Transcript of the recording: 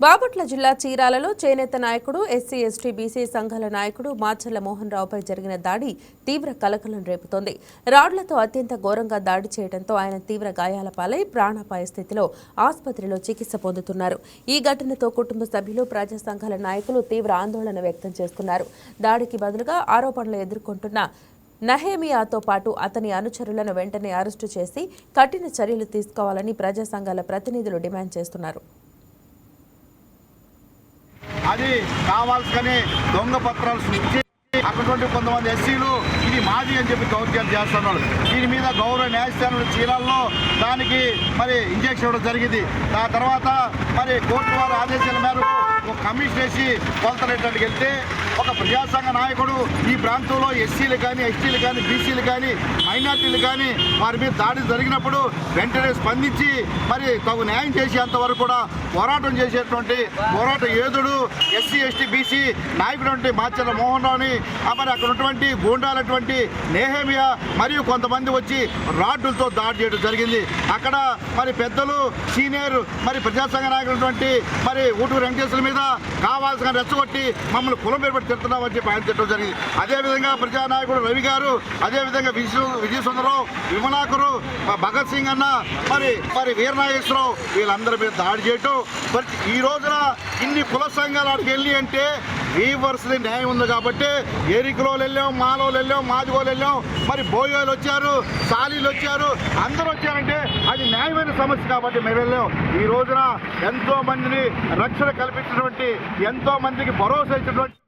బాపట్ల జిల్లా చీరాలలో చేనేత నాయకుడు ఎస్సీ ఎస్టీ బీసీ సంఘాల నాయకుడు మాచర్ల మోహన్ రావుపై జరిగిన దాడి తీవ్ర కలకలం రేపుతోంది. రాడ్లతో అత్యంత ఘోరంగా దాడి చేయడంతో ఆయన తీవ్ర గాయాల పాలై ప్రాణాపాయ స్థితిలో ఆసుపత్రిలో చికిత్స పొందుతున్నారు. ఈ ఘటనతో కుటుంబ సభ్యులు, ప్రజా సంఘాల నాయకులు తీవ్ర ఆందోళన వ్యక్తం చేస్తున్నారు. దాడికి బదులుగా ఆరోపణలు ఎదుర్కొంటున్న నహేమియాతో పాటు అతని అనుచరులను వెంటనే అరెస్టు చేసి కఠిన చర్యలు తీసుకోవాలని ప్రజా సంఘాల ప్రతినిధులు డిమాండ్ చేస్తున్నారు. అది కావాల్సుకని దొంగ పత్రాలు సృష్టి అక్కడ కొంతమంది ఎస్సీలు ఇది మాది అని చెప్పి దౌర్జన్యం చేస్తున్నారు. దీని మీద గౌరవ న్యాయస్థానం చీరాల్లో దానికి మరి ఇంజెక్షన్ ఇవ్వడం జరిగింది. ఆ తర్వాత మరి కోర్టు వారి ఆదేశాల మేరకు ఒక కమిషన్ వేసి కొలతలేటట్టుకు వెళ్తే ఒక ప్రజాసంఘ నాయకుడు ఈ ప్రాంతంలో ఎస్సీలు కానీ, ఎస్టీలు కానీ, బీసీలు కానీ, మైనార్టీలు కానీ వారి మీద దాడి జరిగినప్పుడు వెంటనే స్పందించి మరి తగు న్యాయం చేసేంత వరకు కూడా పోరాటం చేసేటువంటి పోరాట యోధుడు ఎస్సీ ఎస్టీ బీసీ నాయకుడు మాచర్ల మోహన్ రావుని మరి అక్కడ ఉన్నటువంటి గూండాలటువంటి నెహేమియా మరియు కొంతమంది వచ్చి రాడ్డులతో దాడి చేయడం జరిగింది. అక్కడ మరి పెద్దలు సీనియర్ మరి ప్రజాసంఘ నాయకులటువంటి మరి ఊటూరు వెంకటేశ్వర మీద కావాల్సిన రెచ్చగొట్టి మమ్మల్ని కులం పేరు తిడుతున్నామని చెప్పి ఆయన తిట్టడం జరిగింది. అదేవిధంగా ప్రజానాయకుడు రవి గారు, అదేవిధంగా విజయ సుందరం, విమలాకరు, భగత్ సింగ్ అన్న మరి వీరనాగేశ్వరరావు వీళ్ళందరి మీద దాడి చేయటం. ఈ రోజున ఇన్ని కుల సంఘాలు అక్కడికి వెళ్ళి అంటే వీవర్స్ది న్యాయం ఉంది కాబట్టి ఏరికలోలు వెళ్ళాం, మాలోలు వెళ్ళాం, మాదిగోలు వెళ్ళాం, మరి బోయోలు వచ్చారు, సాలీలు వచ్చారు, అందరూ వచ్చారంటే అది న్యాయమైన సమస్య కాబట్టి మేము వెళ్ళాం. ఈ రోజున ఎంతో మందిని రక్షణ కల్పించినటువంటి, ఎంతో మందికి భరోసా ఇచ్చినటువంటి